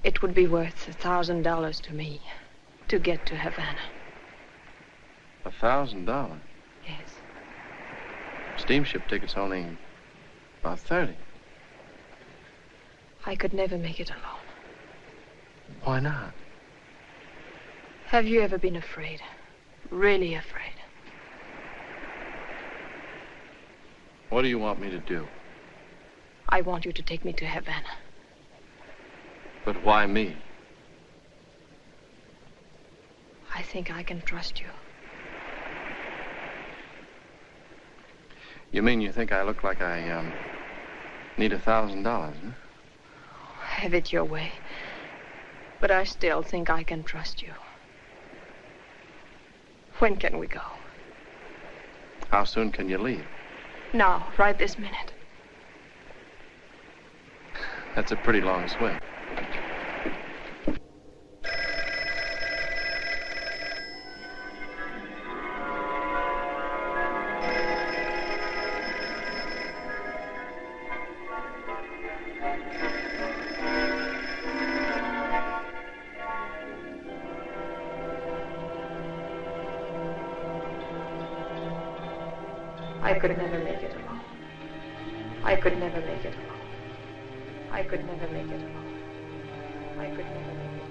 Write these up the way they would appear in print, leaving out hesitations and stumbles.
It would be worth $1,000 to me to get to Havana. $1,000? Yes. Steamship tickets only about 30. I could never make it alone. Why not? Have you ever been afraid? Really afraid? What do you want me to do? I want you to take me to Havana. But why me? I think I can trust you. You mean you think I look like I, need $1,000, huh? Have it your way. But I still think I can trust you. When can we go? How soon can you leave? Now, right this minute. That's a pretty long swim. I could never make it alone. I could never make it alone. I could never make it alone. I could never make it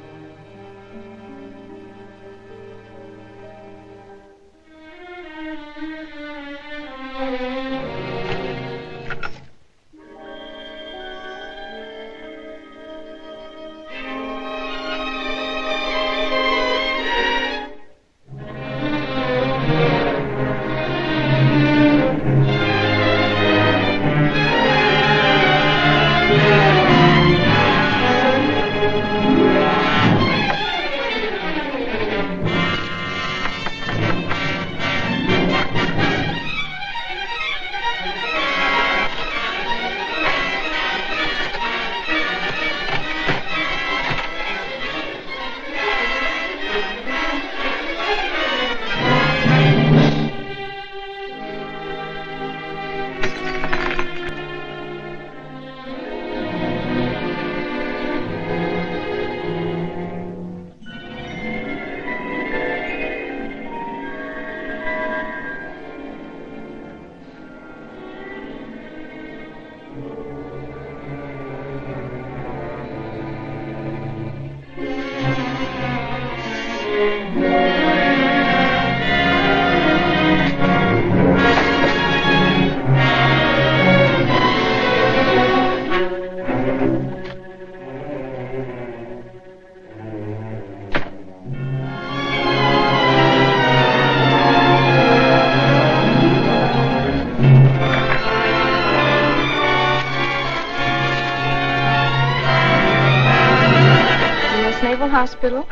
Hospital.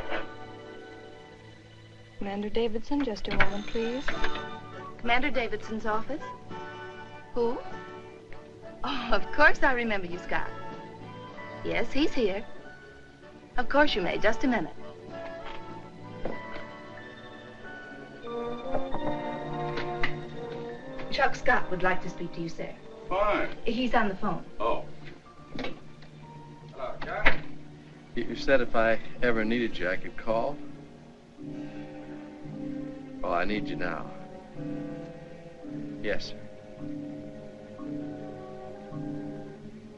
Commander Davidson, just a moment, please. Commander Davidson's office? Who? Oh, of course I remember you, Scott. Yes, he's here. Of course you may. Just a minute. Chuck Scott would like to speak to you, sir. Fine. He's on the phone. Oh. Hello, Chuck. You said if I ever needed you, I could call? Well, I need you now. Yes, sir.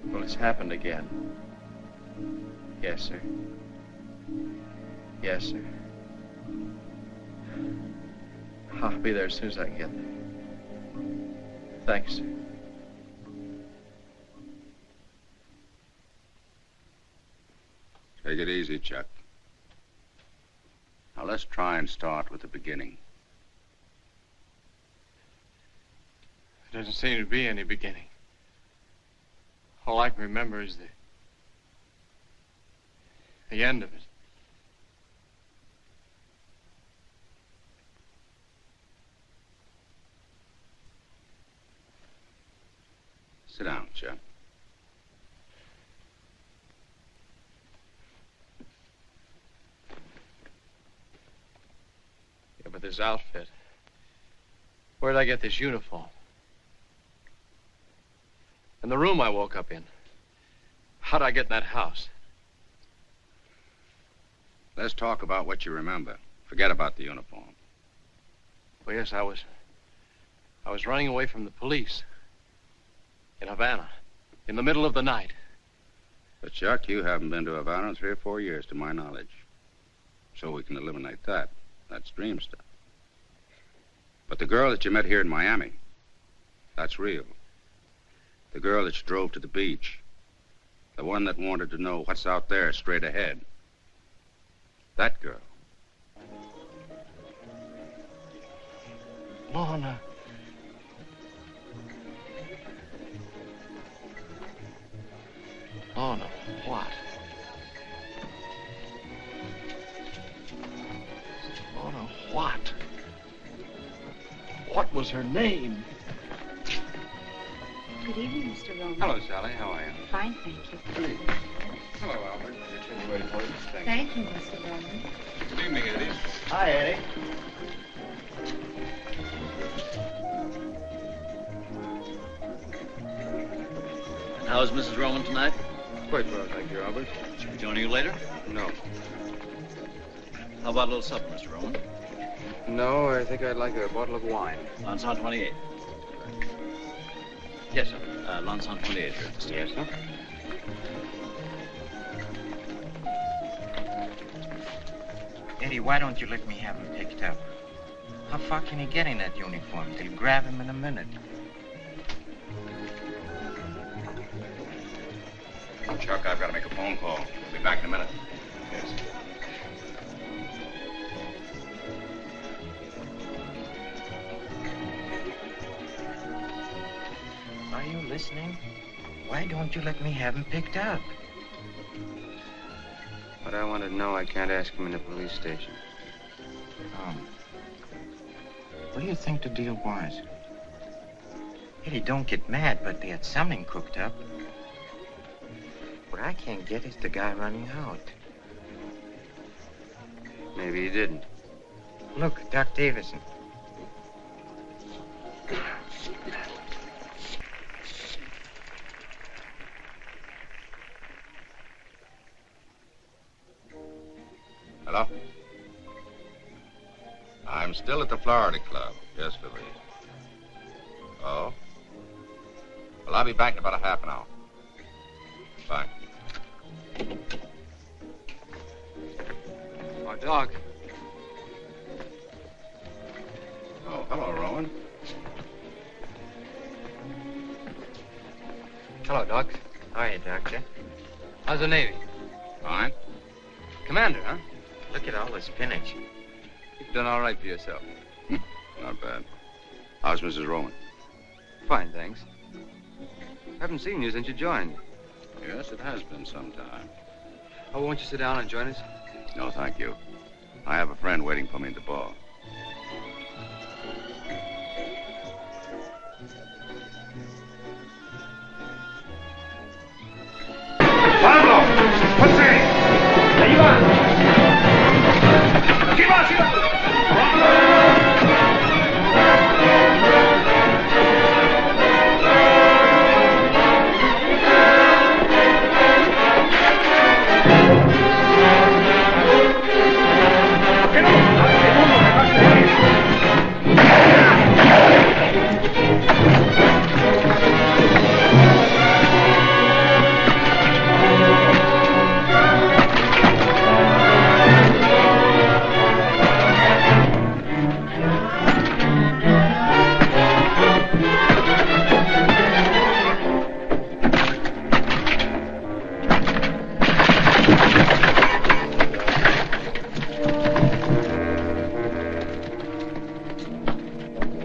Well, it's happened again. Yes, sir. Yes, sir. I'll be there as soon as I can get there. Thanks, sir. Take it easy, Chuck. Now, let's try and start with the beginning. There doesn't seem to be any beginning. All I can remember is the end of it. Sit down, Chuck. Yeah, but this outfit. Where did I get this uniform? And the room I woke up in. How'd I get in that house? Let's talk about what you remember. Forget about the uniform. Well, yes, I was running away from the police in Havana in the middle of the night. But, Chuck, you haven't been to Havana in 3 or 4 years, to my knowledge. So we can eliminate that. That's dream stuff. But the girl that you met here in Miami, that's real. The girl that you drove to the beach. The one that wanted to know what's out there straight ahead. That girl. Lorne. Lorne, what? Lorne, what? What was her name? Good evening, Mr. Roman. Hello, Sally. How are you? Fine, thank you. Good evening. Hello, Albert. Your chair waiting for you. Thank you, Mr. Roman. Good evening, Eddie. Hi, Eddie. And how's Mrs. Roman tonight? Quite well, thank you, Albert. She'll be joining you later? No. How about a little supper, Mr. Roman? No, I think I'd like a bottle of wine. Lanson 28. Yes, sir. Lanson 28 here. Yes, sir. Eddie, why don't you let me have him picked up? How far can he get in that uniform? They'll grab him in a minute. Chuck, I've got to make a phone call. I'll be back in a minute. Yes. Are you listening? Why don't you let me have him picked up? But I want to know. I can't ask him in the police station. Oh. What do you think the deal was? Eddie, don't get mad, but they had something cooked up. What I can't get is the guy running out. Maybe he didn't. Look, Doc Davison. Hello? I'm still at the Florida Club. Yes, Louise. Oh? Well, I'll be back in about a half an hour. Bye. Oh, Doc. Oh, hello, Rowan. Hello, Doc. How are you, Doctor? How's the Navy? Fine. Commander, huh? Look at all the spinach. You've done all right for yourself. Not bad. How's Mrs. Rowan? Fine, thanks. Haven't seen you since you joined. Yes, it has been some time. Oh, won't you sit down and join us? No, thank you. I have a friend waiting for me at the bar. Pablo! José! ¡Ahí va! ¡Aquí va, aquí va! ¿Por qué no?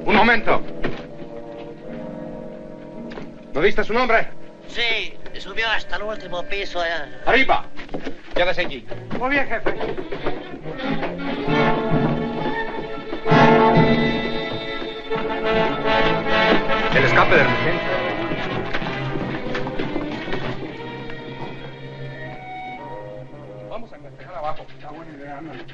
Un momento. ¿No viste su nombre? Sí, subió hasta el último piso. Arriba. Quédese allí. Muy bien, jefe. El escape de emergencia. Vamos a festejar abajo. Está buena idea, ándale.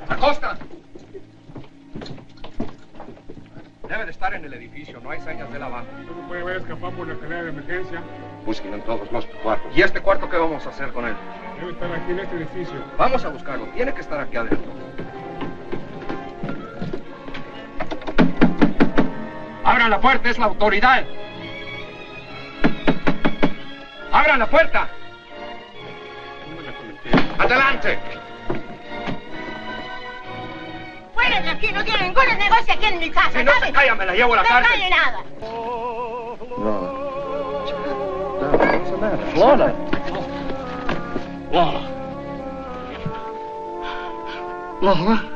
¡Acosta! Debe de estar en el edificio, no hay señas de él abajo. No puede haber escapado por la escalera de emergencia. Busquen en todos los cuartos. ¿Y este cuarto qué vamos a hacer con él? Debe estar aquí en este edificio. Vamos a buscarlo, tiene que estar aquí adentro. ¡Abran la puerta, es la autoridad! ¡Abran la puerta! ¡Adelante! Fuera de aquí, no tiene ningún negocio aquí en mi casa. Si no se calla, me la llevo a la cárcel. No calle nada. Lorre. Lorre. Lorre.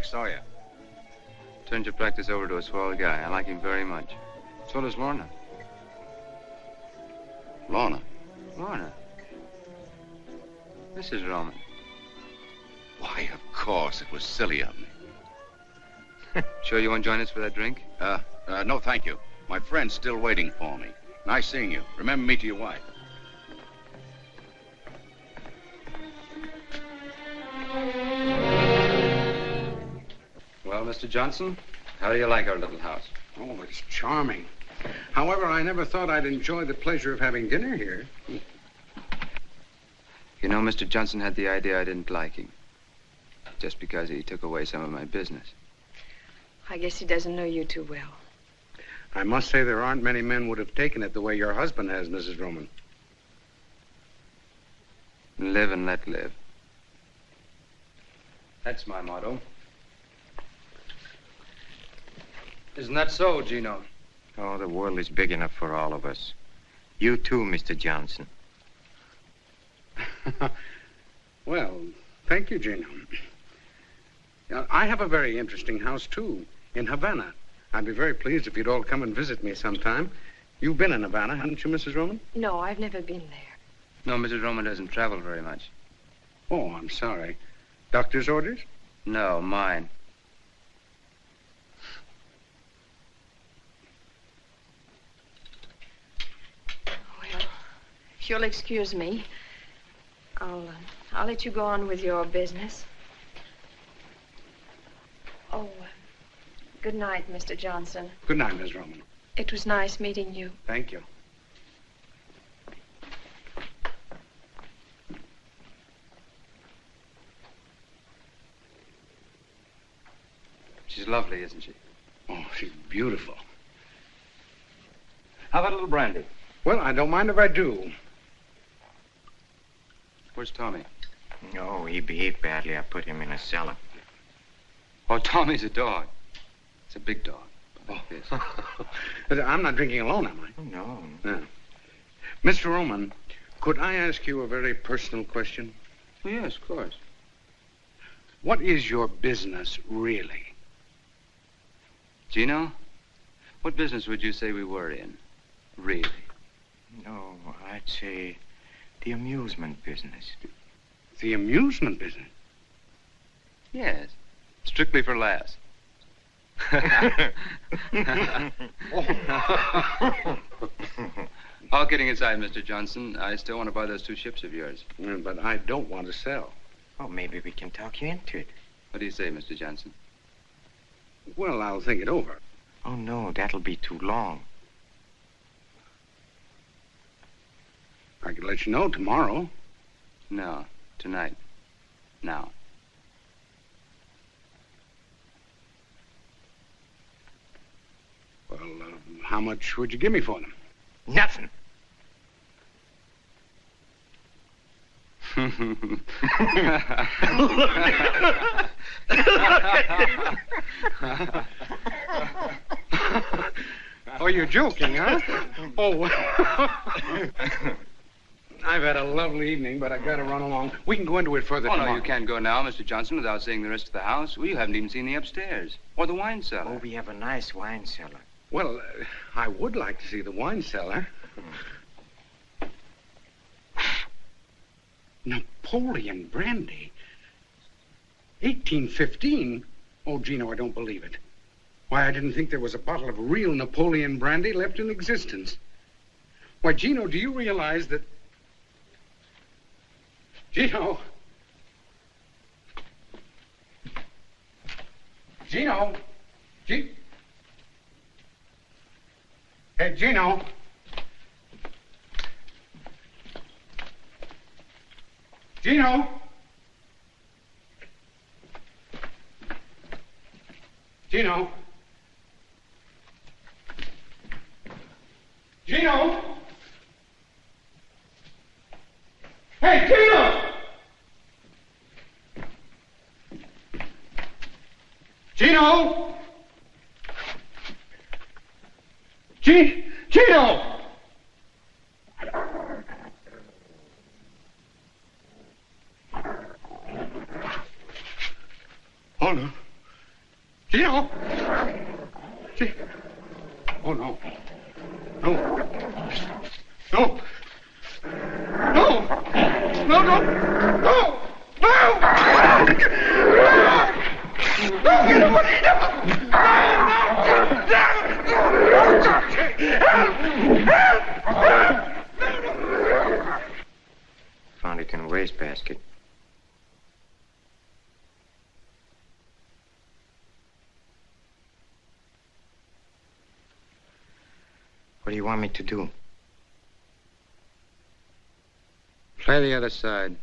Sawyer. Turned your practice over to a swell guy. I like him very much. So does Lorna. Lorna? Lorna? Mrs. Roman. Why, of course. It was silly of me. Sure you won't join us for that drink? No, thank you. My friend's still waiting for me. Nice seeing you. Remember me to your wife. Well, Mr. Johnson, how do you like our little house? Oh, it's charming. However, I never thought I'd enjoy the pleasure of having dinner here. You know, Mr. Johnson had the idea I didn't like him. Just because he took away some of my business. I guess he doesn't know you too well. I must say there aren't many men would have taken it the way your husband has, Mrs. Roman. Live and let live. That's my motto. Isn't that so, Gino? Oh, the world is big enough for all of us. You too, Mr. Johnson. Well, thank you, Gino. I have a very interesting house, too, in Havana. I'd be very pleased if you'd all come and visit me sometime. You've been in Havana, haven't you, Mrs. Roman? No, I've never been there. No, Mrs. Roman doesn't travel very much. Oh, I'm sorry. Doctor's orders? No, mine. If you'll excuse me, I'll let you go on with your business. Oh, good night, Mr. Johnson. Good night, Miss Roman. It was nice meeting you. Thank you. She's lovely, isn't she? Oh, she's beautiful. How about a little brandy? Well, I don't mind if I do. Where's Tommy? No, he behaved badly. I put him in a cellar. Oh, Tommy's a dog. It's a big dog. Like this. I'm not drinking alone, am I? Oh, no. No. Mr. Roman, could I ask you a very personal question? Oh, yes, of course. What is your business, really? Gino, what business would you say we were in? Really? No, I'd say the amusement business. The amusement business? Yes. Strictly for laughs. All kidding aside, Mr. Johnson, I still want to buy those 2 ships of yours. But I don't want to sell. Oh, maybe we can talk you into it. What do you say, Mr. Johnson? Well, I'll think it over. Oh, no, that'll be too long. I could let you know tomorrow. No, tonight. Now. Well, how much would you give me for them? Nothing. Oh, you're joking, huh? Oh, I've had a lovely evening, but I've got to run along. We can go into it further tomorrow. No, you can't go now, Mr. Johnson, without seeing the rest of the house. Well, you haven't even seen the upstairs. Or the wine cellar. Oh, we have a nice wine cellar. Well, I would like to see the wine cellar. Napoleon brandy? 1815? Oh, Gino, I don't believe it. Why, I didn't think there was a bottle of real Napoleon brandy left in existence. Why, Gino, do you realize that... Gino! Gino! Hey, Gino! Gino! Gino! Gino! Hey, Gino! Gino! Gino! Oh, no. Gino! Oh, no. No. No. No! No, no! No! Found it in a wastebasket. What do you want me to do? Play the other side.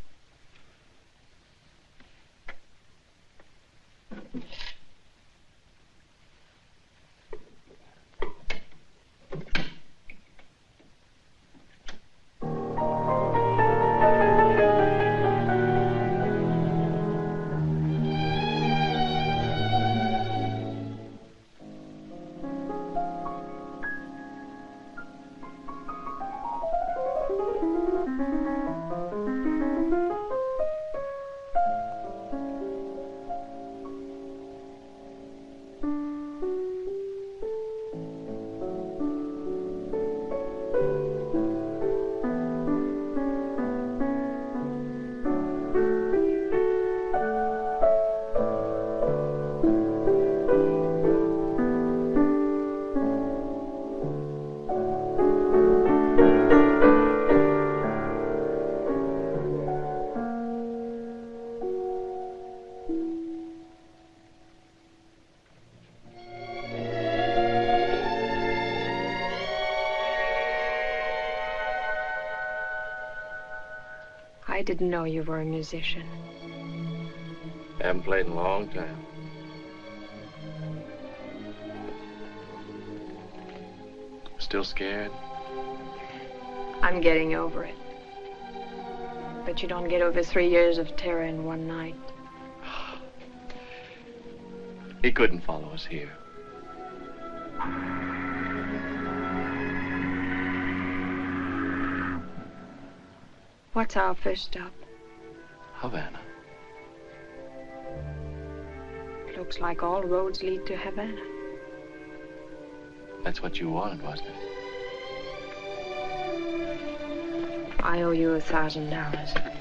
I didn't know you were a musician. Haven't played in a long time. Still scared? I'm getting over it. But you don't get over 3 years of terror in one night. He couldn't follow us here. What's our first stop? Havana. Looks like all roads lead to Havana. That's what you wanted, wasn't it? I owe you $1,000.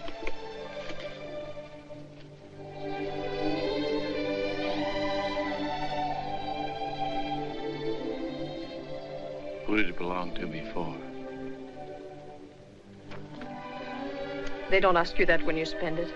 Who did it belong to before? They don't ask you that when you spend it.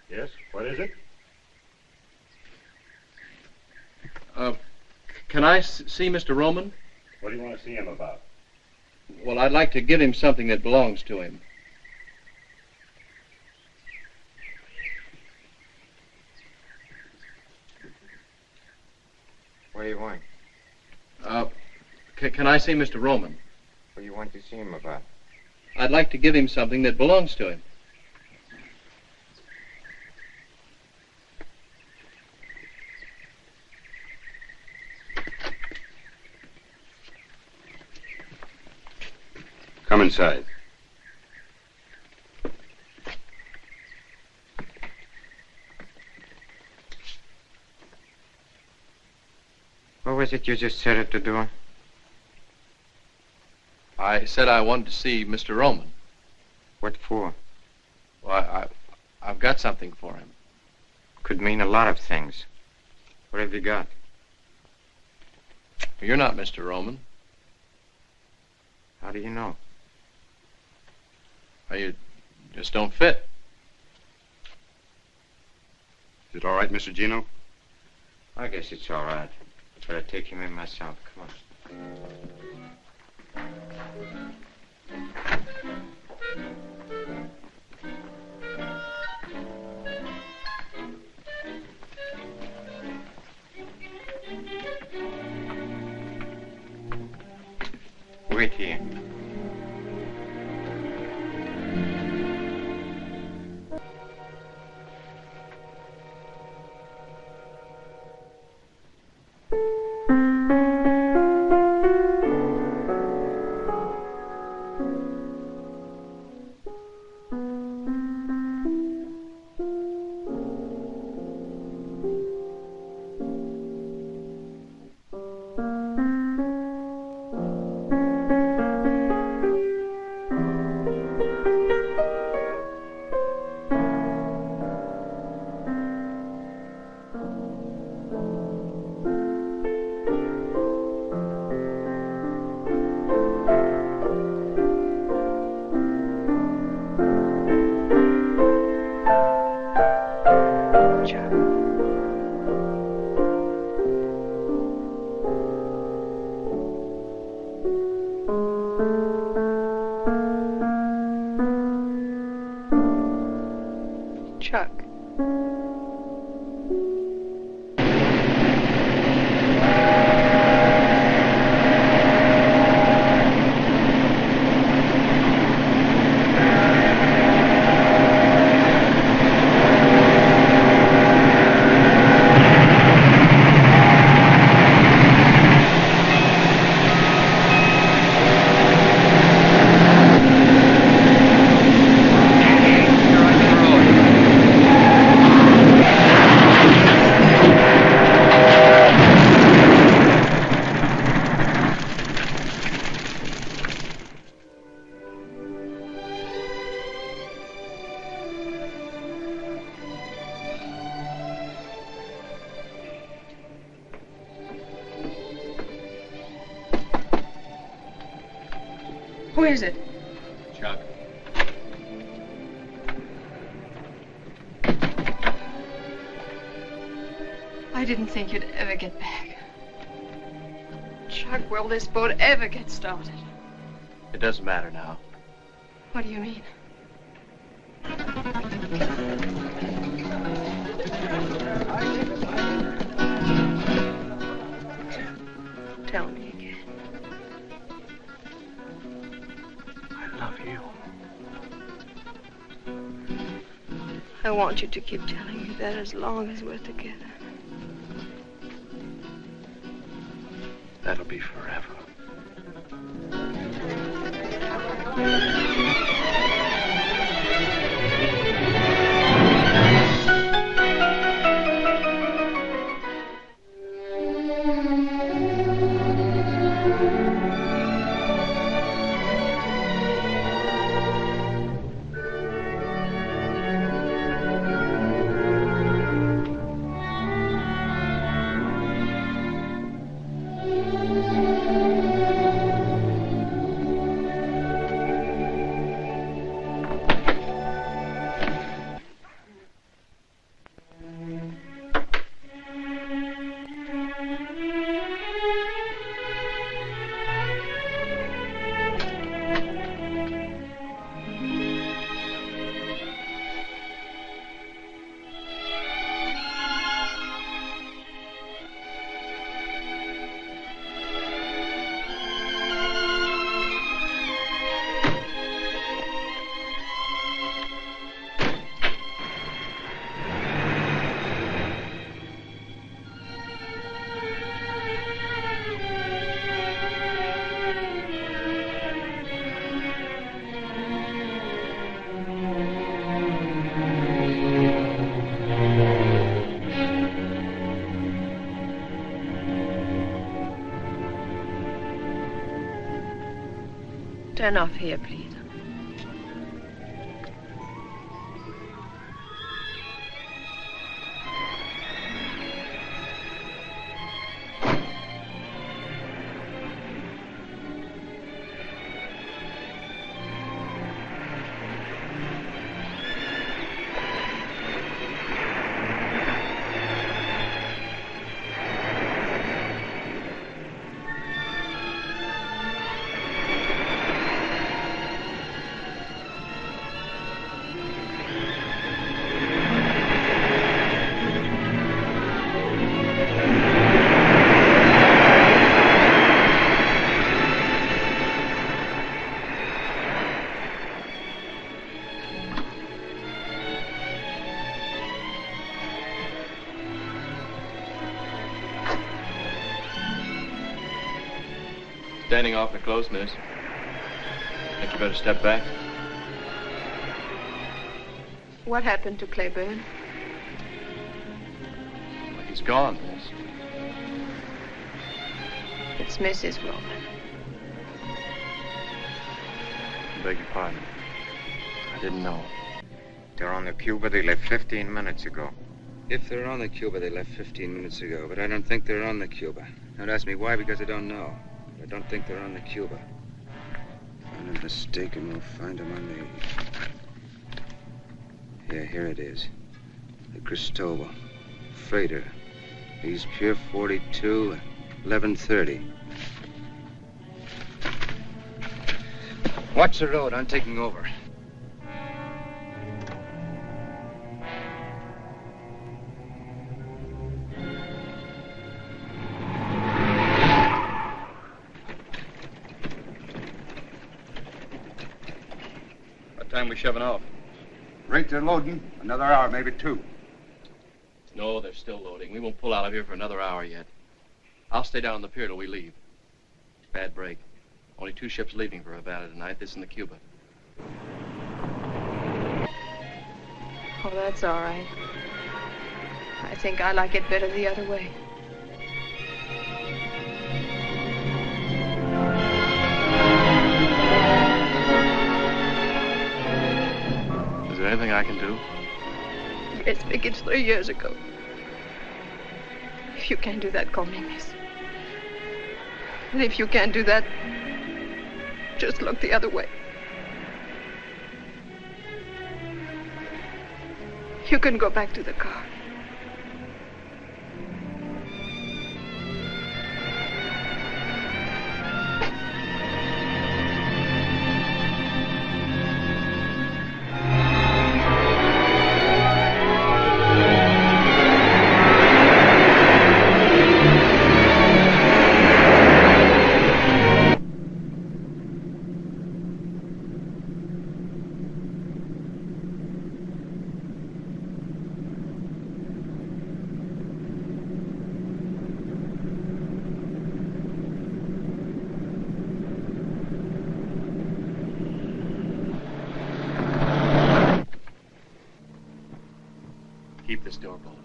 Yes, what is it? Can I see Mr. Roman? What do you want to see him about? Well, I'd like to give him something that belongs to him. What do you want? Can I see Mr. Roman? What do you want to see him about? I'd like to give him something that belongs to him. Come inside. What was it you just said at the door? I said I wanted to see Mr. Roman. What for? Well, I've got something for him. Could mean a lot of things. What have you got? You're not Mr. Roman. How do you know? Well, you just don't fit. Is it all right, Mr. Gino? I guess it's all right. But I'd take him in myself. Come on. Wait here. Chuck. Who is it? Chuck. I didn't think you'd ever get back. Chuck, will this boat ever get started? It doesn't matter now. What do you mean? Tell me again. want you to keep telling me that as long as we're together. That'll be forever. Turn off here, please. Standing awfully close, miss. Think you better step back? What happened to Claiborne? Well, he's gone, miss. It's Mrs. Roman. I beg your pardon. I didn't know. They're on the Cuba. They left 15 minutes ago. If they're on the Cuba, they left 15 minutes ago. But I don't think they're on the Cuba. Don't ask me why, because I don't know. I don't think they're on the Cuba. Find a mistake and we'll find them on the... Yeah, here it is. The Cristobal. Freighter. East Pier 42, 11:30. Watch the road. I'm taking over. Time we shoving off? Rate they're loading. Another hour, maybe two. No, they're still loading. We won't pull out of here for another hour yet. I'll stay down on the pier till we leave. Bad break. Only 2 ships leaving for Havana tonight, this and the Cuba. Oh, that's all right. I think I like it better the other way. Is there anything I can do? Let's make it 3 years ago. If you can't do that, call me miss. And if you can't do that, just look the other way. You can go back to the car. this door bolted.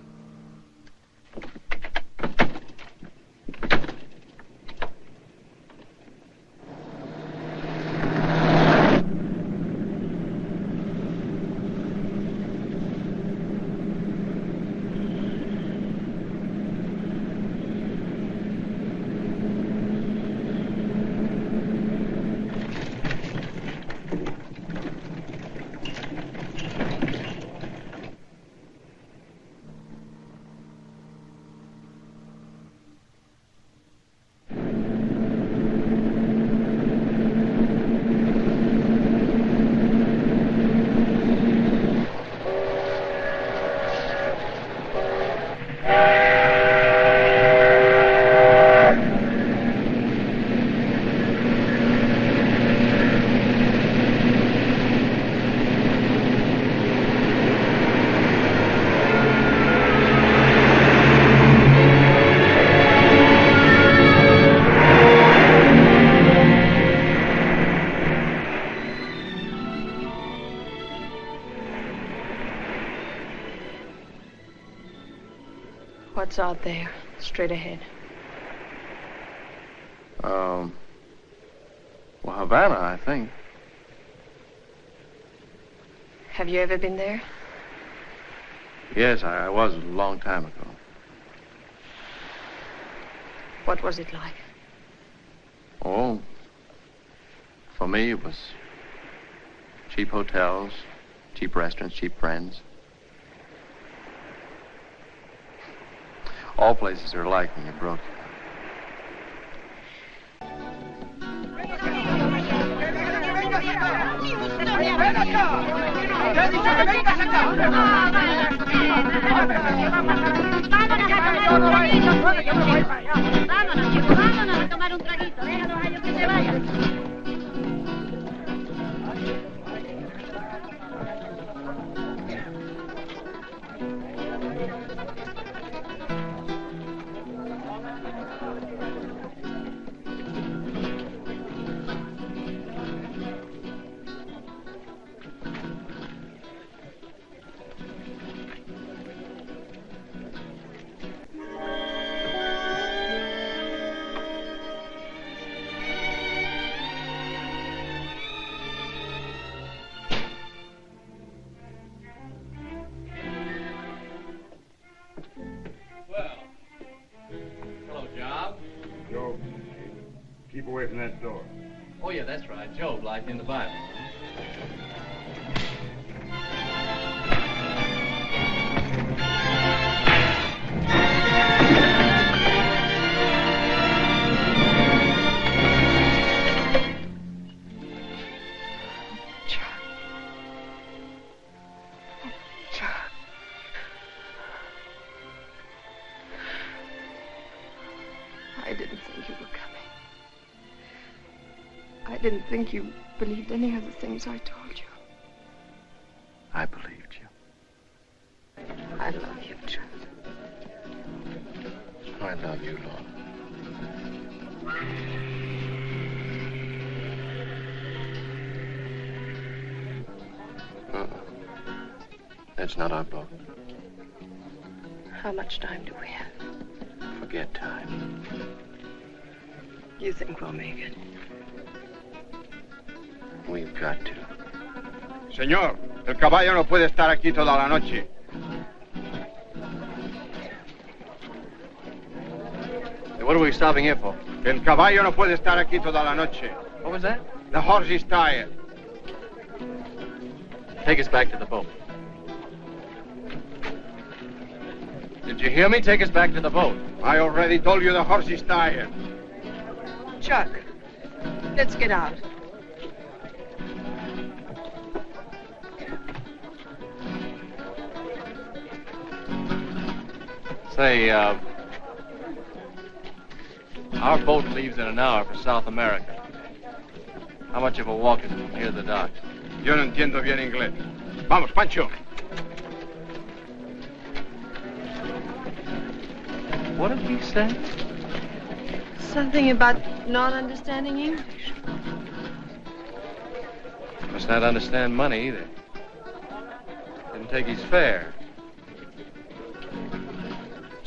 What's out there, straight ahead? Well, Havana, I think. Have you ever been there? Yes, I was a long time ago. What was it like? Oh, for me, it was cheap hotels, cheap restaurants, cheap friends. All places are alike when you're broke. Vámonos a tomar un traguito. Déjalos a ellos que se vayan. Keep away from that door. Oh, yeah, that's right. Job, like in the Bible. I didn't think you were coming. I didn't think you believed any of the things I told you. I believed you. I love you, Chuck. I love you, Lorre. That's not our boat. How much time do we have? Forget time. You think we'll make it? We've got to. Señor, el caballo no puede estar aquí toda la noche. What are we stopping here for? El caballo no puede estar aquí toda la noche. What was that? The horse is tired. Take us back to the boat. Did you hear me? Take us back to the boat. I already told you the horse is tired. Chuck, let's get out. Say, our boat leaves in an hour for South America. How much of a walk is it from here to the dock? Yo no entiendo bien inglés. Vamos, Pancho. What did he say? Something about not understanding English. Must not understand money either. Didn't take his fare.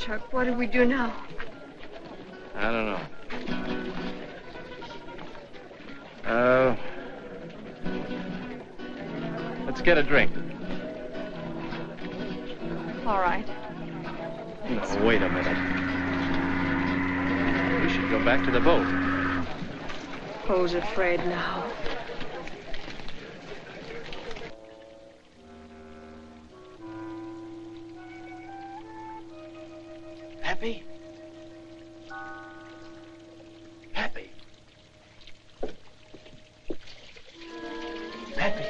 Chuck, what do we do now? I don't know. Let's get a drink. All right. No, wait a minute. We should go back to the boat. Who's afraid now? Happy? Happy? Happy?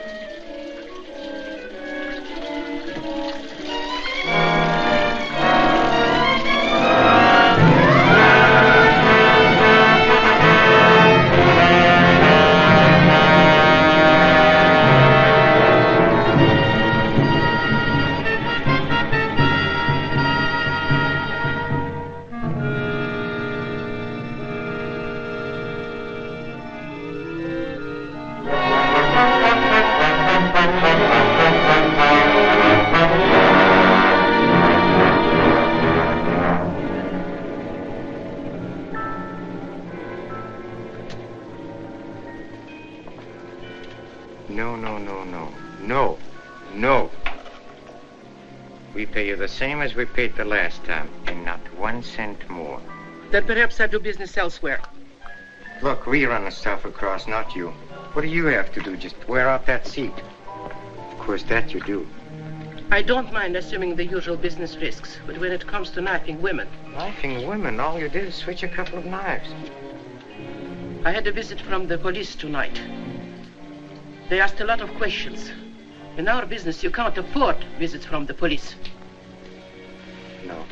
No. We pay you the same as we paid the last time, and not 1 cent more. Then perhaps I do business elsewhere. Look, we run the stuff across, not you. What do you have to do? Just wear out that seat. Of course, that you do. I don't mind assuming the usual business risks, but when it comes to knifing women... Knifing women? All you did is switch a couple of knives. I had a visit from the police tonight. They asked a lot of questions. In our business, you can't afford visits from the police. No.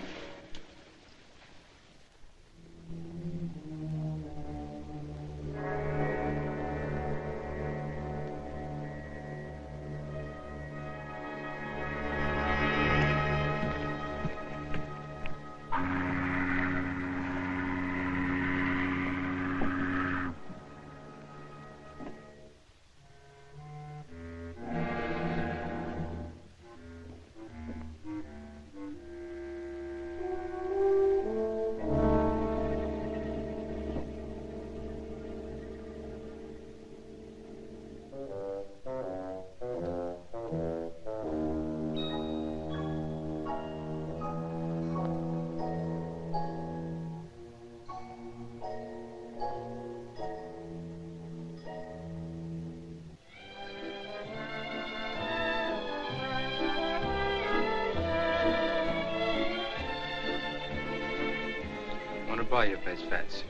Buy your place, Fats.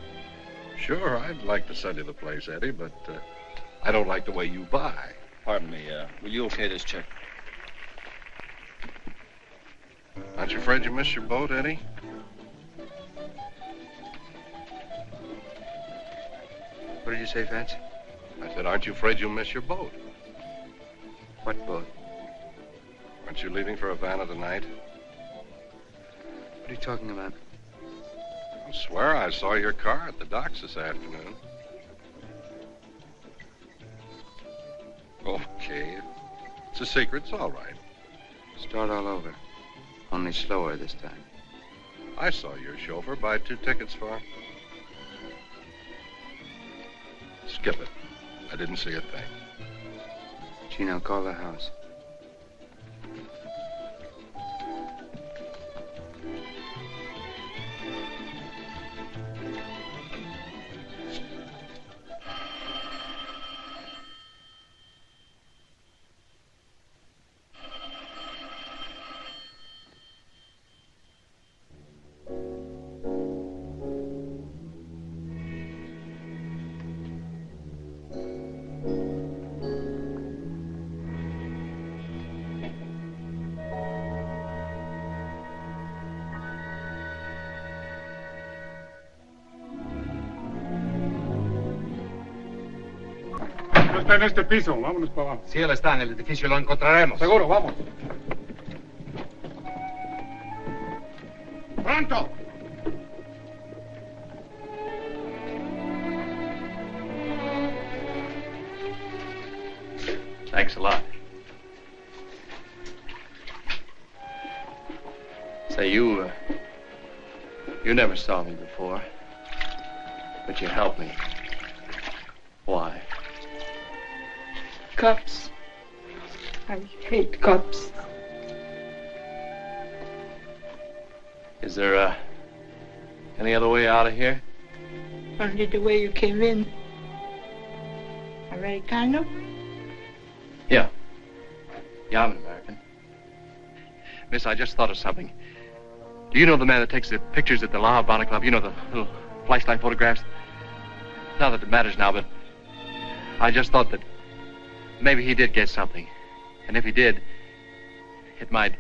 Sure, I'd like to sell you the place, Eddie, but I don't like the way you buy. Pardon me, will you okay this check? Aren't you afraid you missed your boat, Eddie? What did you say, Fats? I said, aren't you afraid you'll miss your boat? What boat? Aren't you leaving for Havana tonight? What are you talking about? I swear I saw your car at the docks this afternoon. Okay. It's a secret. It's all right. Start all over. Only slower this time. I saw your chauffeur buy 2 tickets for... Skip it. I didn't see a thing. Gino, call the house. Está en este piso, vámonos para abajo. Sí, él está en el edificio, lo encontraremos. Seguro, vamos. ¡Pronto! Thanks a lot. Say, you You never saw me before, but you helped me. Why? Cops. I hate cops. Is there, any other way out of here? Only the way you came in. Americano? Yeah. Yeah, I'm an American. Miss, I just thought of something. Do you know the man that takes the pictures at the La Habana Club? You know, the little flashlight photographs? Not that it matters now, but I just thought that maybe he did get something. And if he did, it might...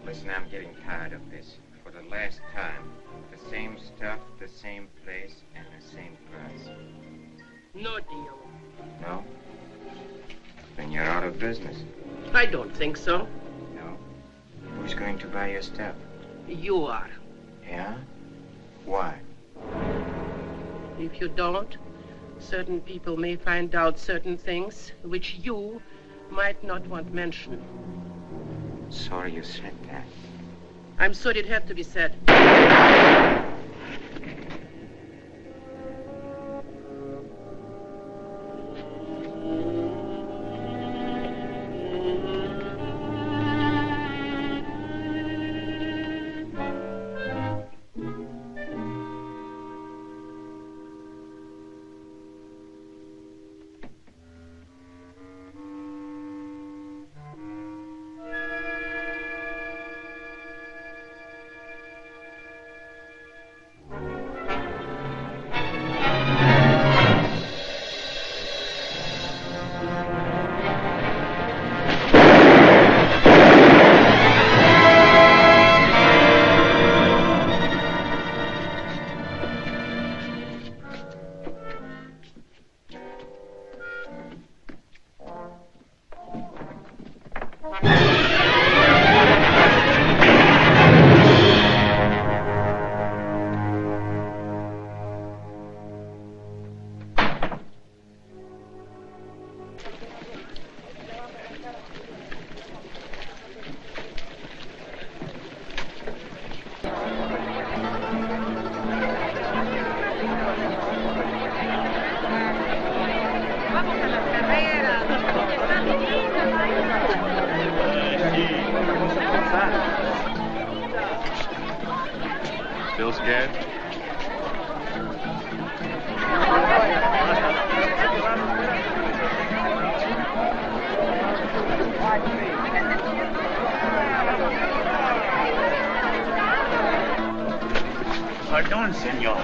Listen, I'm getting tired of this. For the last time. The same stuff, the same place, and the same price. No deal. No? Then you're out of business. I don't think so. No? Who's going to buy your stuff? You are. Yeah? Why? If you don't, certain people may find out certain things which you might not want mentioned. Sorry you said that. I'm sorry it had to be said. Still scared? Pardon, senor.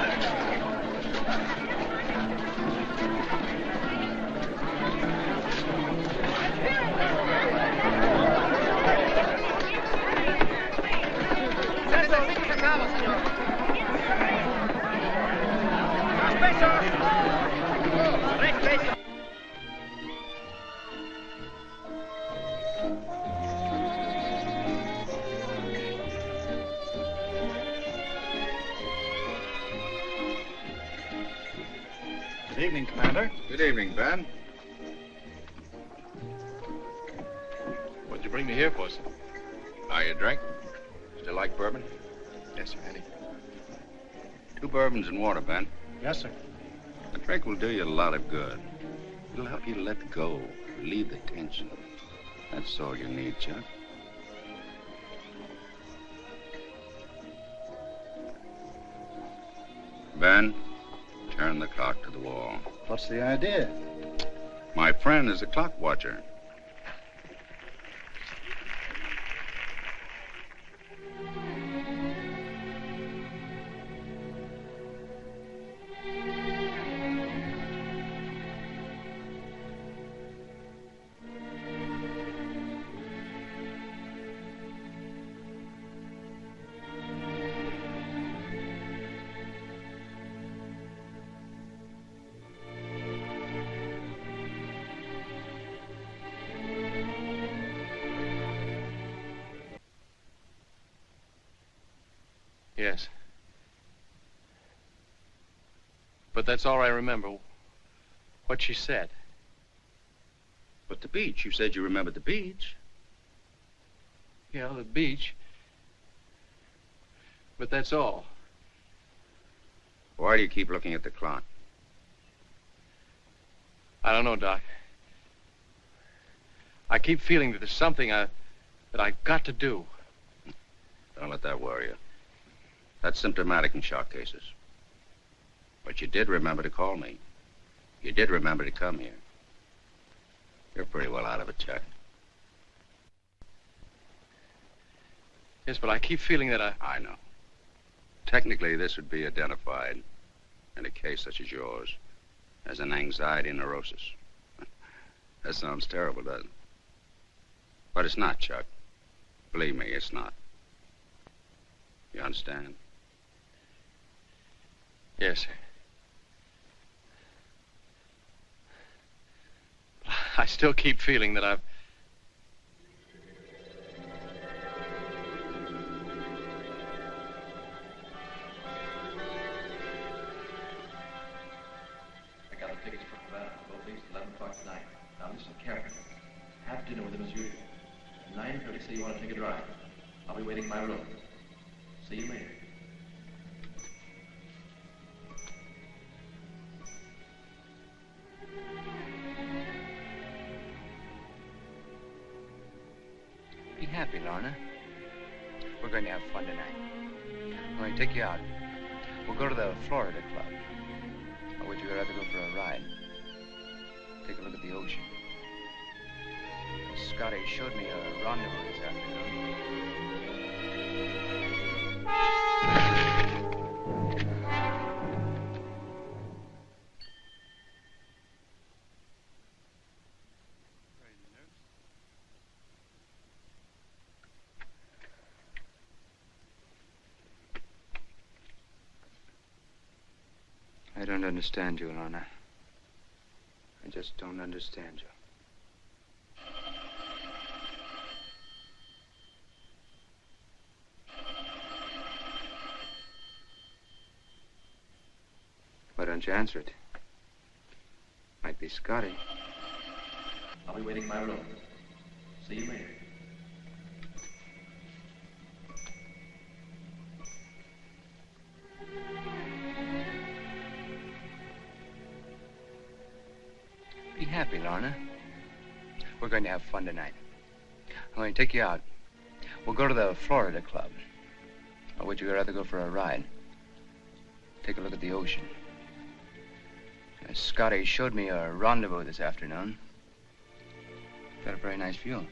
Good evening, Commander. Good evening, Ben. What'd you bring came to here for, sir. How you drink? Still like bourbon? Yes, sir, Eddie. 2 bourbons and water, Ben. Yes, sir. A drink will do you a lot of good. It'll help you let go, relieve the tension. That's all you need, Chuck. Ben, turn the clock to the wall. What's the idea? My friend is a clock watcher. Yes. But that's all I remember. What she said. But the beach, you said you remembered the beach. Yeah, the beach. But that's all. Why do you keep looking at the clock? I don't know, Doc. I keep feeling that there's something that I've got to do. Don't let that worry you. That's symptomatic in shock cases. But you did remember to call me. You did remember to come here. You're pretty well out of it, Chuck. Yes, but I keep feeling that I know. Technically, this would be identified in a case such as yours as an anxiety neurosis. That sounds terrible, doesn't it? But it's not, Chuck. Believe me, it's not. You understand? Yes, sir. I still keep feeling that I've... I got the tickets for Havana for both days at 11 o'clock tonight. Now listen carefully. Have dinner with him as usual. At 9:30, say you want to take a drive. I'll be waiting in my room. See you later. Be happy, Lorna. We're going to have fun tonight. I'm going to take you out. We'll go to the Florida Club. Or would you rather go for a ride? Take a look at the ocean. Scotty showed me a rendezvous this afternoon. I don't understand you, Lorna. I just don't understand you. Why don't you answer it? Might be Scotty. I'll be waiting in my room. See you later. Be happy, Lorna. We're going to have fun tonight. I'm going to take you out. We'll go to the Florida Club. Or would you rather go for a ride? Take a look at the ocean. Scotty showed me a rendezvous this afternoon. Got a very nice view.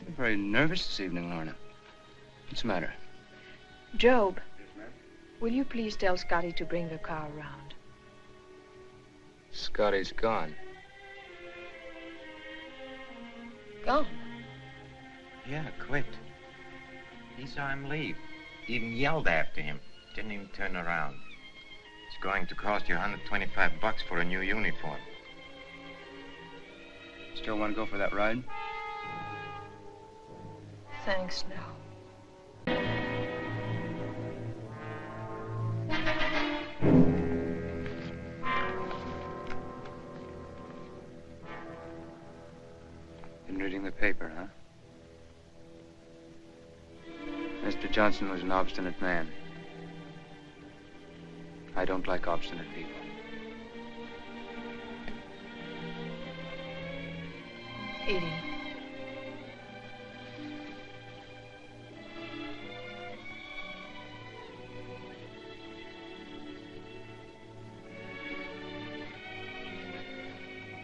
You're very nervous this evening, Lorna. What's the matter? Job, will you please tell Scotty to bring the car around? Scotty's gone. Gone? Yeah, quit. He saw him leave. Even yelled after him. Didn't even turn around. It's going to cost you $125 for a new uniform. Still want to go for that ride? Thanks, no. reading the paper, huh? Mr. Johnson was an obstinate man. I don't like obstinate people. Edie.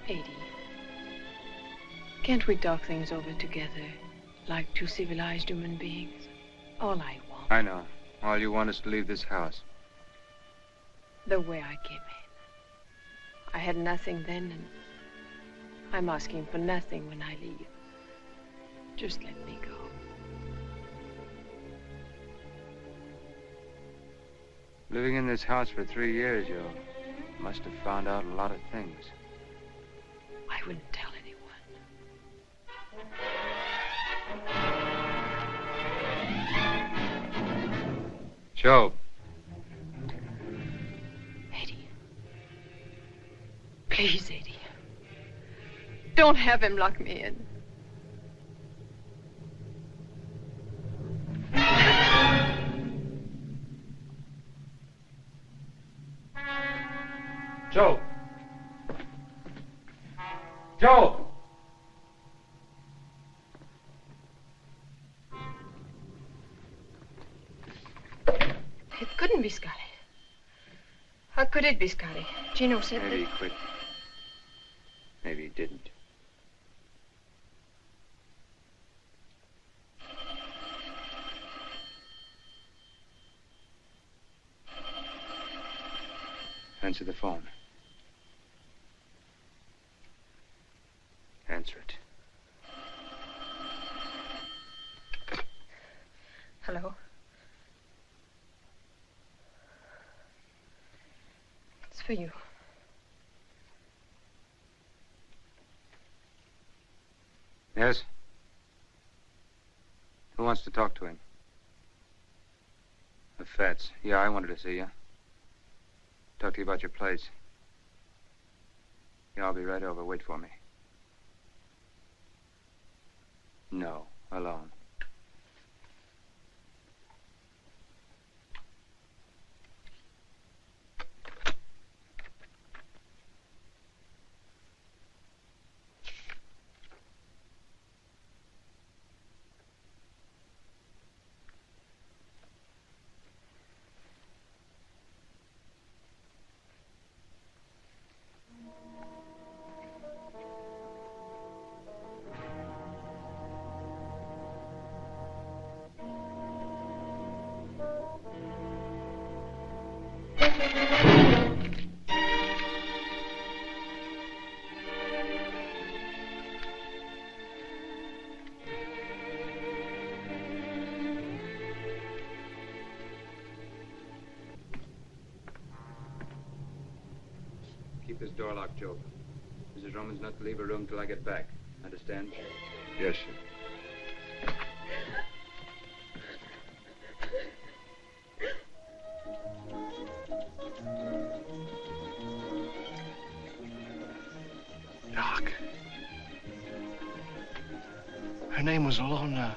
Edie. Can't we talk things over together, like two civilized human beings? All I want. I know. All you want is to leave this house. The way I came in. I had nothing then, and I'm asking for nothing when I leave. Just let me go. Living in this house for 3 years, you must have found out a lot of things. I wouldn't tell anyone. Joe. Eddie. Please, Eddie. Don't have him lock me in. Joe! Joe! It couldn't be Scotty. How could it be Scotty? Gino said Maybe he quit. Maybe he didn't. Answer the phone. Answer it. Hello? It's for you. Yes? Who wants to talk to him? The Fats. Yeah, I wanted to see you. Talk to you about your place. Yeah, I'll be right over. Wait for me. No, alone. Keep this door locked, Joe. Mrs. Roman's not to leave her room till I get back. Understand? Yes, sir. Doc. Her name was Lorre.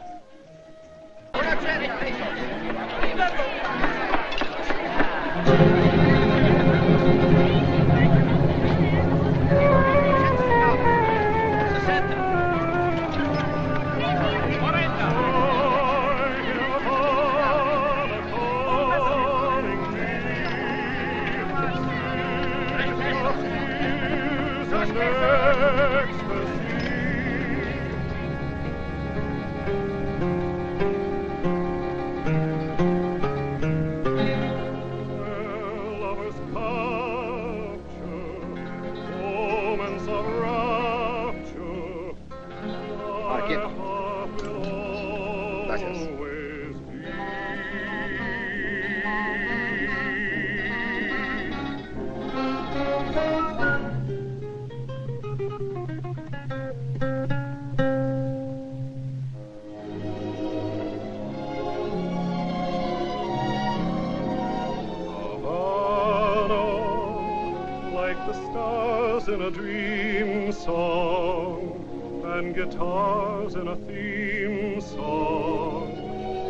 In a dream song, and guitars in a theme song.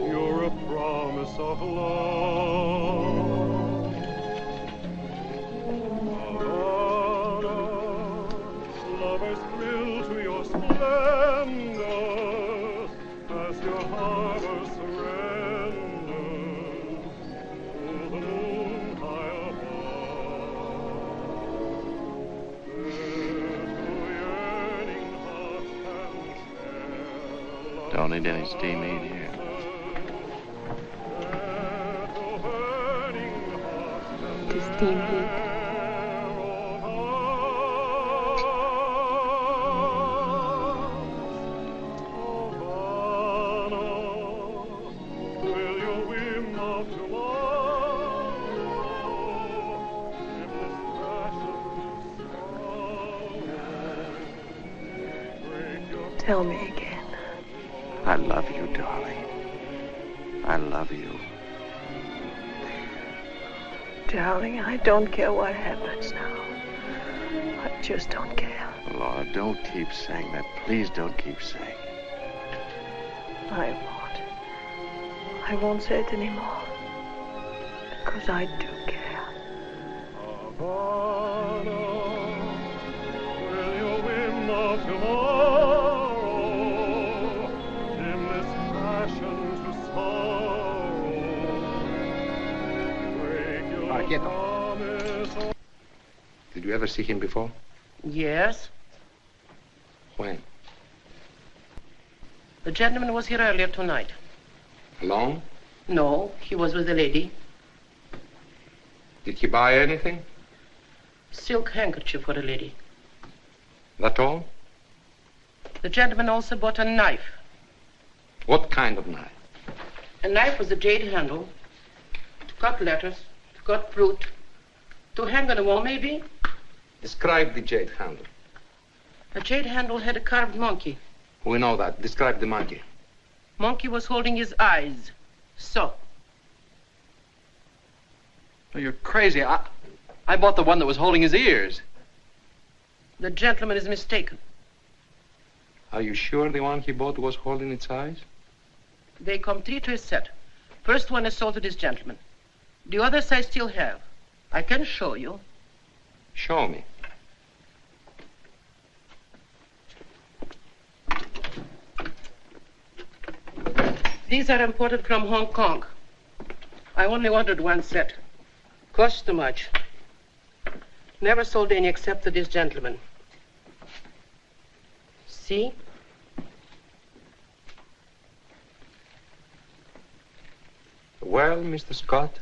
You're a promise of love. Havana, lovers thrill to your splendor as your harbor surrenders to the moon high above. Don't need any steam heat here. To steam heat. Tell me again. I love you, darling. I love you. Darling, I don't care what happens now. I just don't care. Lord, don't keep saying that. Please don't keep saying it. I won't. I won't say it anymore. Because I do care. Havana, will your whim of tomorrow dim this passion to sorrow? Break your promise. Did you ever see him before? Yes. When? The gentleman was here earlier tonight. Alone? No, he was with a lady. Did he buy anything? Silk handkerchief for a lady. That all? The gentleman also bought a knife. What kind of knife? A knife with a jade handle. To cut letters, to cut fruit. To hang on a wall, maybe. Describe the jade handle. The jade handle had a carved monkey. We know that. Describe the monkey. Monkey was holding his eyes. So. Oh, you're crazy. I bought the one that was holding his ears. The gentleman is mistaken. Are you sure the one he bought was holding its eyes? They come 3 to a set. First one is sold to this gentleman. The others I still have. I can show you. Show me. These are imported from Hong Kong. I only ordered one set. Cost too much. Never sold any except to this gentleman. See? Well, Mr. Scott?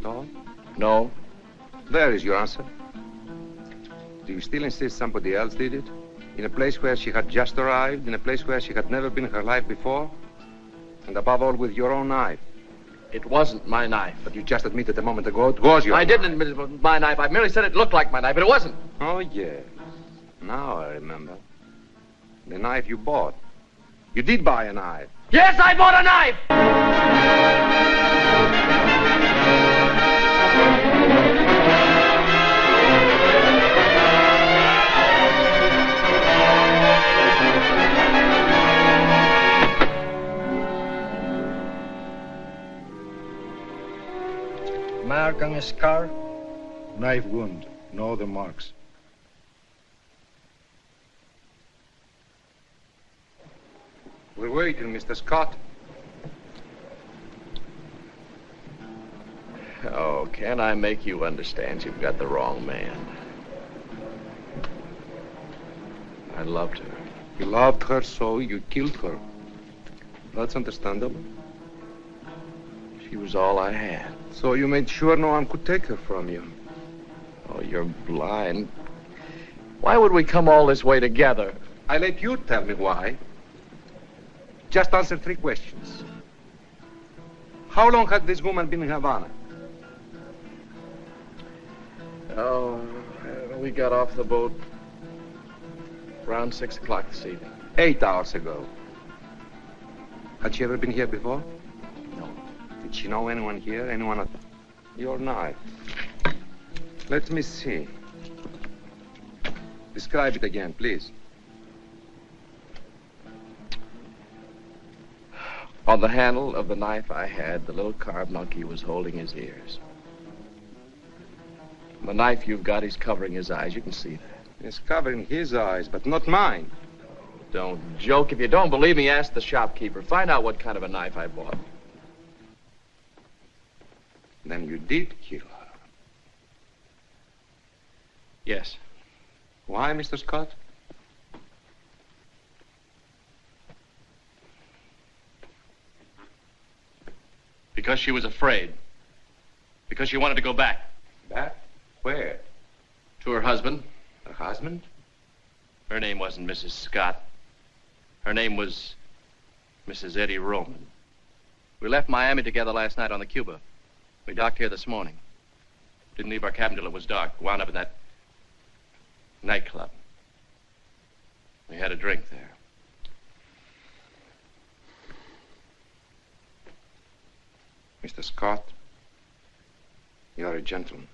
No? No. There is your answer. Do you still insist somebody else did it? In a place where she had just arrived, in a place where she had never been in her life before? And above all, with your own knife. It wasn't my knife. But you just admitted a moment ago it was your knife. I didn't admit it was my knife. I merely said it looked like my knife, but it wasn't. Oh, yes. Now I remember. The knife you bought. You did buy a knife. Yes, I bought a knife! Mark on a scar? Knife wound. No other marks. We're waiting, Mr. Scott. Oh, can I make you understand you've got the wrong man? I loved her. You loved her, so you killed her. That's understandable. She was all I had. So you made sure no one could take her from you. Oh, you're blind. Why would we come all this way together? I let you tell me why. Just answer 3 questions. How long had this woman been in Havana? Oh, we got off the boat around 6 o'clock this evening. 8 hours ago. Had she ever been here before? No. Did she know anyone here? Anyone at your knife? Let me see. Describe it again, please. On the handle of the knife I had, the little carved monkey was holding his ears. The knife you've got, he's covering his eyes. You can see that. He's covering his eyes, but not mine. Don't joke. If you don't believe me, ask the shopkeeper. Find out what kind of a knife I bought. Then you did kill her. Yes. Why, Mr. Scott? Because she was afraid. Because she wanted to go back. Back? Where? To her husband. Her husband? Her name wasn't Mrs. Scott. Her name was Mrs. Eddie Roman. We left Miami together last night on the Cuba. We docked here this morning. Didn't leave our cabin till it was dark. Wound up in that nightclub. We had a drink there. Mr. Scott, you are a gentleman.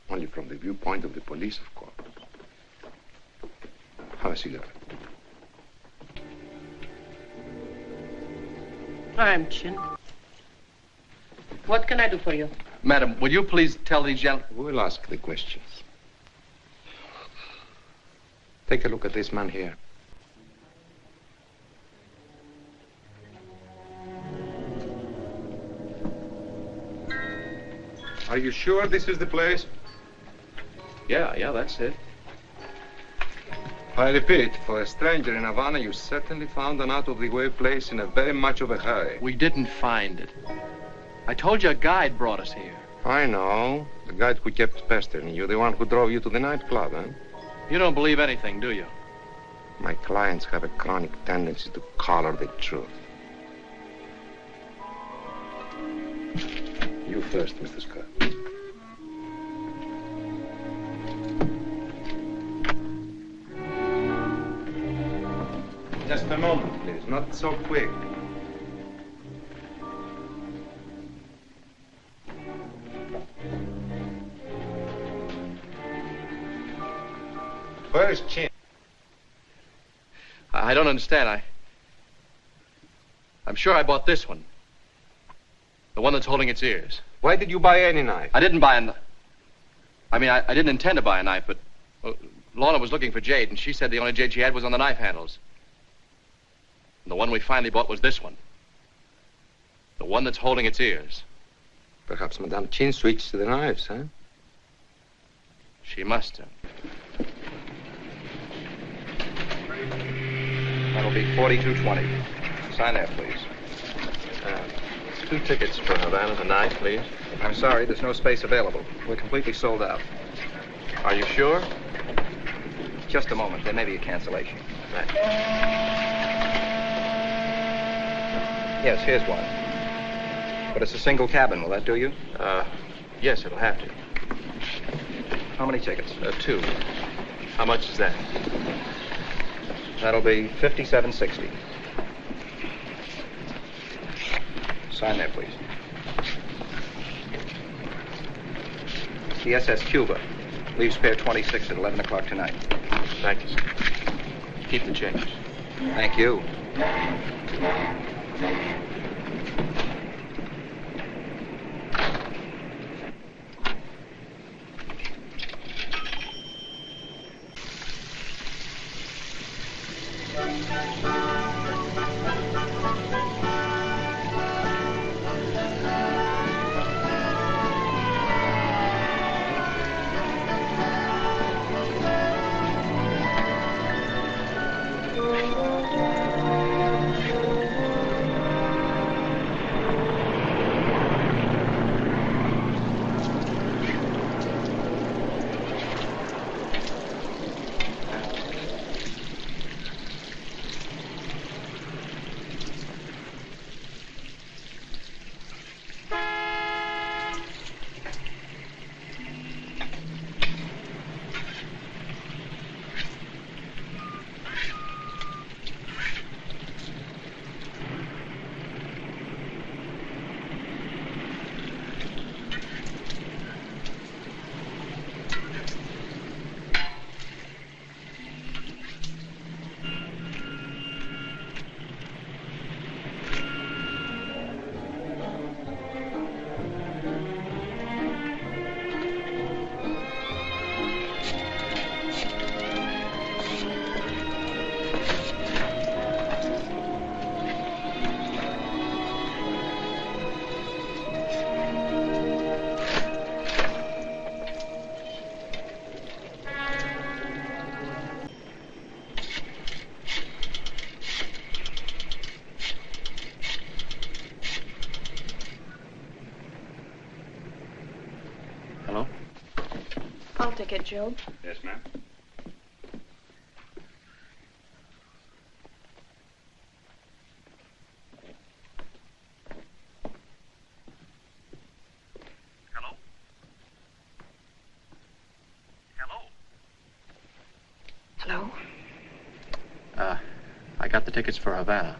Only from the viewpoint of the police, of course. Have a cigarette. I'm Chin. What can I do for you? Madam, will you please tell these gentlemen... We'll ask the questions. Take a look at this man here. Are you sure this is the place? Yeah, that's it. I repeat, for a stranger in Havana, you certainly found an out-of-the-way place in a very much of a hurry. We didn't find it. I told you a guide brought us here. I know. The guide who kept pestering you, the one who drove you to the nightclub, huh? You don't believe anything, do you? My clients have a chronic tendency to color the truth. You first, Mr. Scott. Just a moment, please. Not so quick. Where is Chin? I don't understand. I'm sure I bought this one. The one that's holding its ears. Why did you buy any knife? I didn't buy a knife. I didn't intend to buy a knife, but Lorna was looking for jade, and she said the only jade she had was on the knife handles. And the one we finally bought was this one. The one that's holding its ears. Perhaps Madame Chin switched to the knives, huh? She must have. That'll be 4220. Sign there, please. 2 tickets for Havana tonight, please. I'm sorry, there's no space available. We're completely sold out. Are you sure? Just a moment. There may be a cancellation. Right. Yes, here's one. But it's a single cabin. Will that do you? Yes, it'll have to. How many tickets? 2. How much is that? That'll be $57.60. Sign there, please. The SS Cuba. Leaves pair 26 at 11 o'clock tonight. Thank you, sir. Keep the change. Thank you. ticket, Job. Yes, ma'am. Hello? I got the tickets for Havana.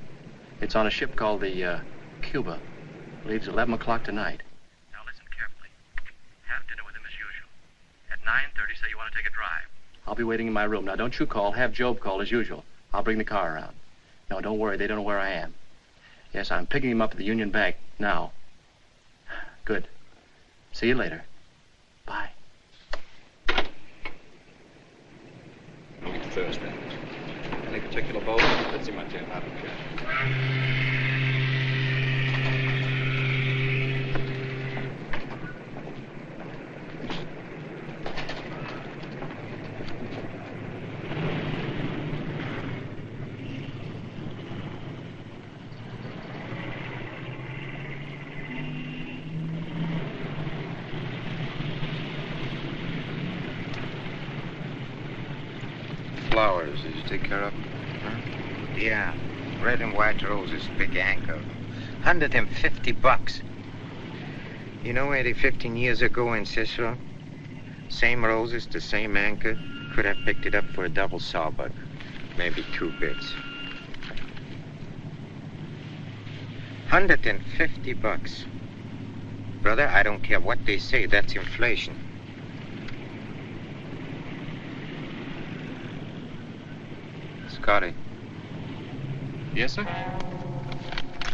It's on a ship called the Cuba. Leaves 11 o'clock tonight. Now listen carefully. Have dinner with him as usual. At 9:30, say you want to take a drive. I'll be waiting in my room. Now, don't you call. Have Job call as usual. I'll bring the car around. No, don't worry. They don't know where I am. Yes, I'm picking him up at the Union Bank now. Good. See you later. Bye. Week Thursday. Any particular boat? Let's see my tail. I don't care. Flowers, did you take care of them? Huh? Yeah. Red and white roses, big anchor. $150. You know, Eddie, 15 years ago in Cicero, same roses, the same anchor, could have picked it up for a double sawbuck. Maybe 2 bits. $150. Brother, I don't care what they say, that's inflation. Scotty. Yes, sir?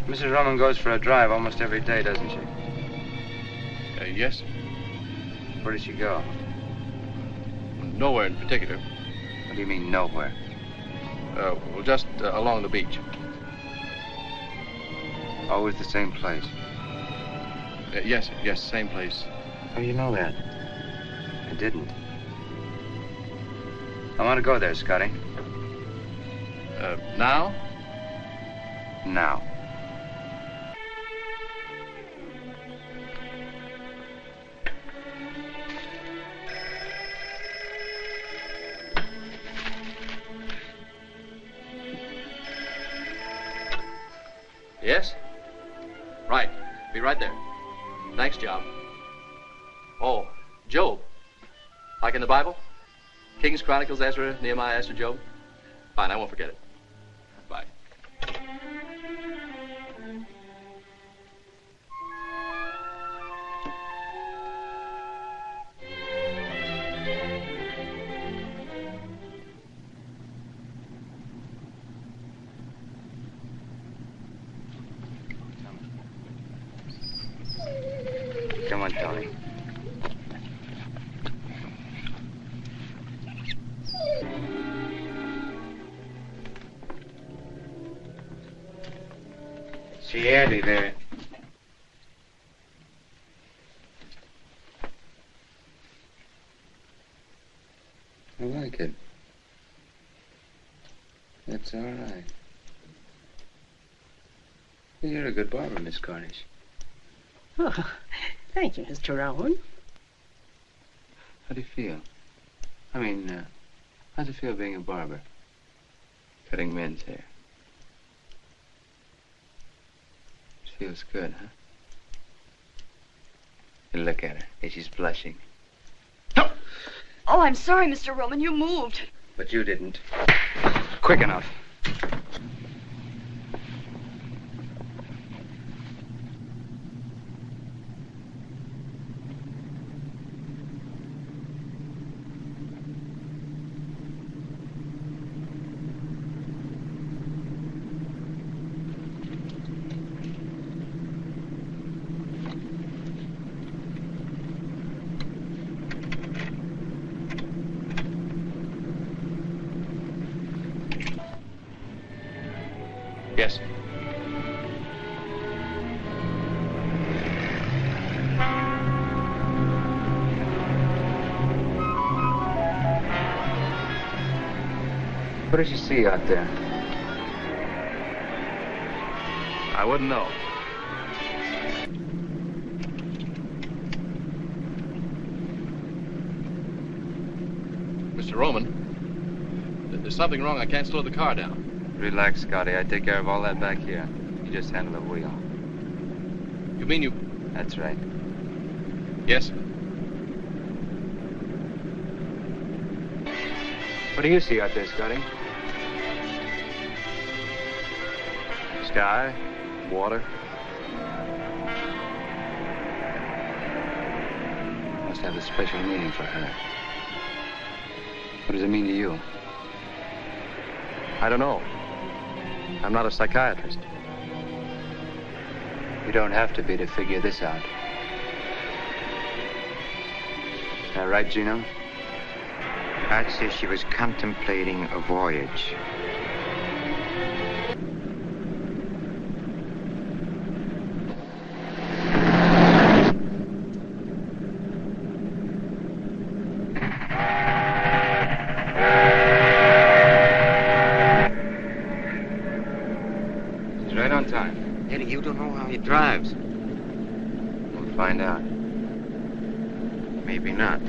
Mrs. Roman goes for a drive almost every day, doesn't she? Yes, sir. Where does she go? Nowhere in particular. What do you mean, nowhere? Well, just along the beach. Always the same place? Yes, sir. Yes, same place. How do you know that? I didn't. I want to go there, Scotty. Now? Now. Yes? Right. Be right there. Thanks, Job. Oh, Job. Like in the Bible? Kings, Chronicles, Ezra, Nehemiah, Esther, Job? Fine, I won't forget it. Bye. Come on, Tony. See Eddie there. I like it. That's all right. You're a good barber, Miss Cornish. Oh, thank you, Mr. Rowan. How do you feel? I mean, how's it feel being a barber? Cutting men's hair. It feels good, huh? And look at her. Hey, she's blushing. Oh, I'm sorry, Mr. Roman. You moved. But you didn't. Quick enough. Yes. What does she see out there? I wouldn't know. Mr. Roman. There's something wrong. I can't slow the car down. Relax, Scotty. I take care of all that back here. You just handle the wheel. You mean you... That's right. Yes? What do you see out there, Scotty? Sky, water. Must have a special meaning for her. What does it mean to you? I don't know. I'm not a psychiatrist. You don't have to be to figure this out. Is that right, Gino? I'd say she was contemplating a voyage. He's right on time. Eddie, you don't know how he drives. We'll find out. Maybe not.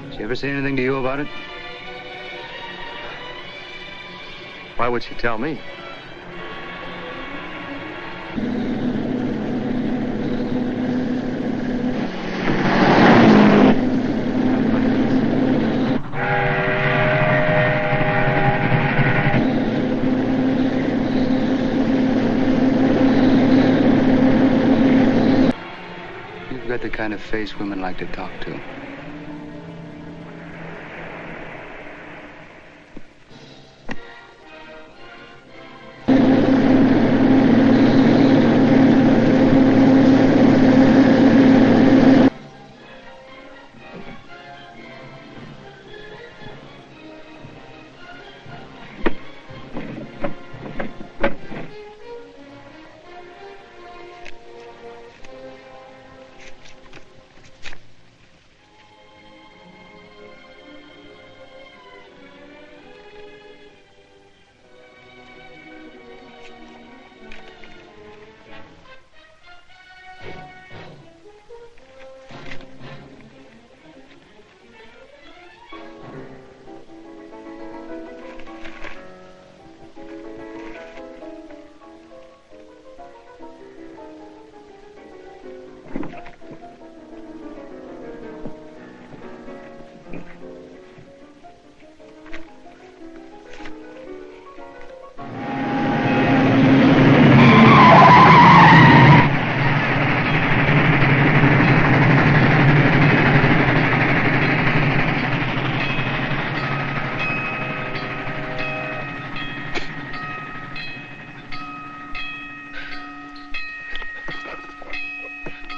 Did she ever say anything to you about it? Why would she tell me? You've got the kind of face women like to talk to.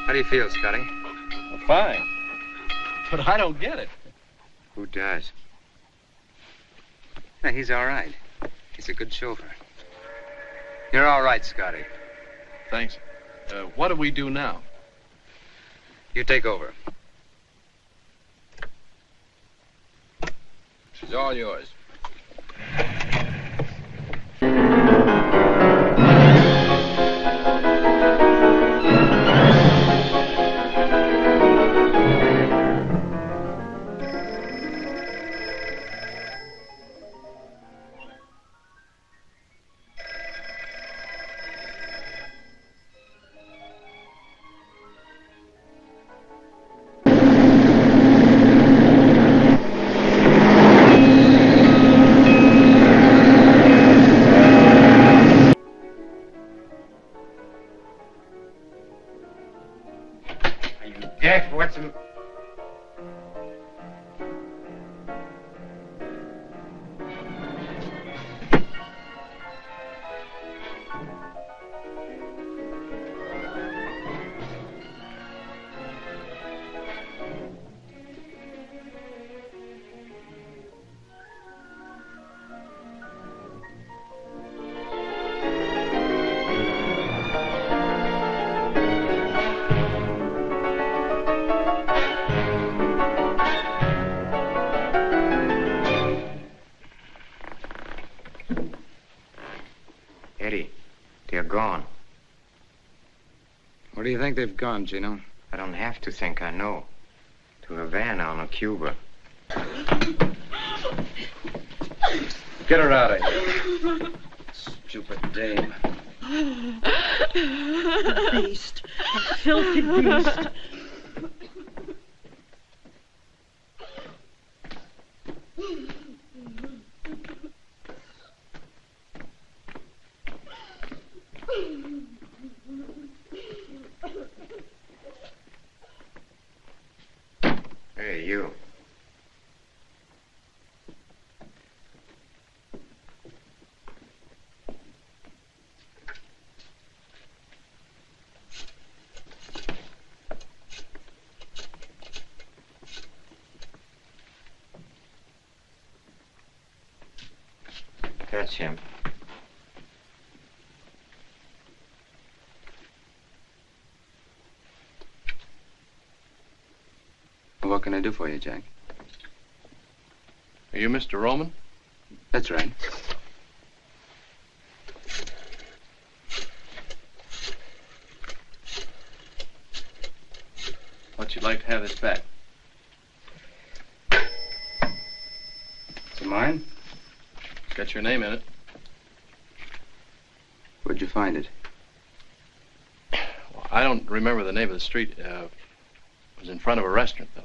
How do you feel, Scotty? Fine. But I don't get it. Who does? Yeah, he's all right. He's a good chauffeur. You're all right, Scotty. Thanks. What do we do now? You take over. She's all yours. Jeff, what's the... think they've gone, Gino? I don't have to think, I know. To Havana or Cuba. Get her out of here. Stupid dame. Beast. Filthy beast. Hey, you. That's him. What can I do for you, Jack? Are you Mr. Roman? That's right. But you'd like to have this back. Is it mine? It's got your name in it. Where'd you find it? Well, I don't remember the name of the street. It was in front of a restaurant, though.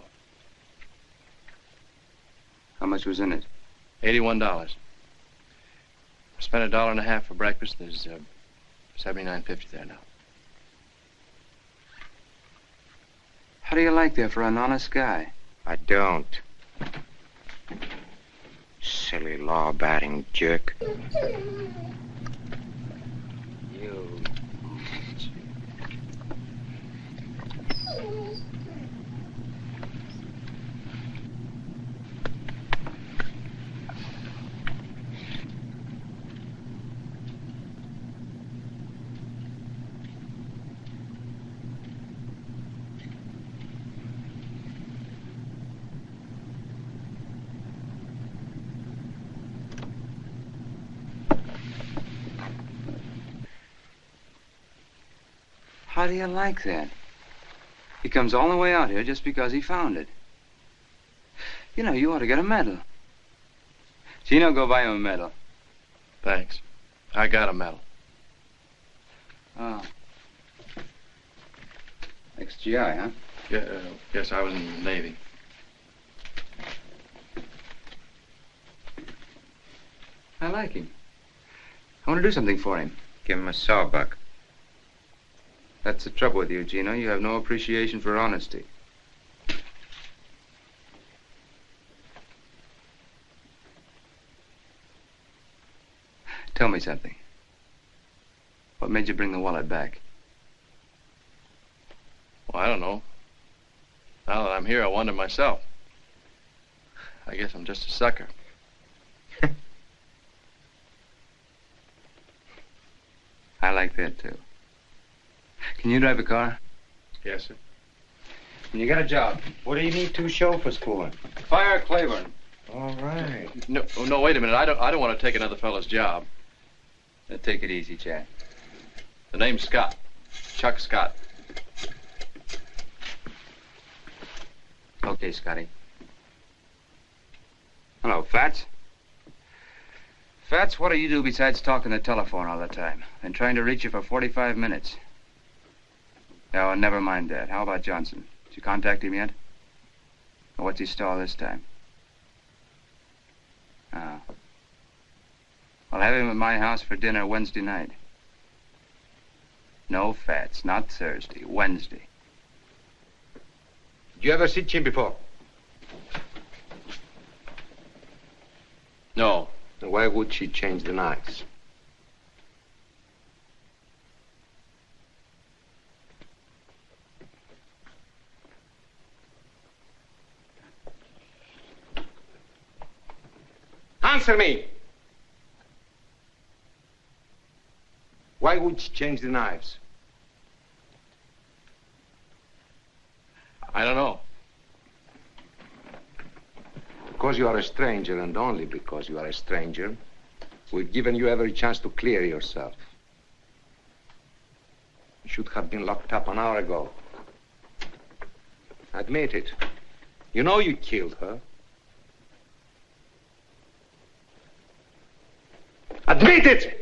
How much was in it? $81. I spent $1.50 for breakfast. There's $79.50 there now. How do you like that for an honest guy? I don't. Silly law-abiding jerk. You. How do you like that? He comes all the way out here just because he found it. You know, you ought to get a medal. Gino, go buy him a medal. Thanks. I got a medal. Oh. Ex-GI, huh? Yeah, yes, I was in the Navy. I like him. I want to do something for him. Give him a sawbuck. That's the trouble with you, Gino. You have no appreciation for honesty. Tell me something. What made you bring the wallet back? Well, I don't know. Now that I'm here, I wonder myself. I guess I'm just a sucker. I like that, too. Can you drive a car? Yes, sir. You got a job. What do you need two chauffeurs for? Fire Claiborne. All right. No, wait a minute. I don't want to take another fellow's job. Take it easy, Chad. The name's Scott. Chuck Scott. Okay, Scotty. Hello, Fats. Fats, what do you do besides talking the telephone all the time? Been trying to reach you for 45 minutes. Oh, never mind that. How about Johnson? Did you contact him yet? Or what's his stall this time? Oh. I'll have him at my house for dinner Wednesday night. No Fats, not Thursday, Wednesday. Did you ever see Jim before? No. Then why would she change the knives? Answer me! Why would she change the knives? I don't know. Because you are a stranger, and only because you are a stranger, we've given you every chance to clear yourself. should have been locked up an hour ago. Admit it. You know you killed her. Admit it!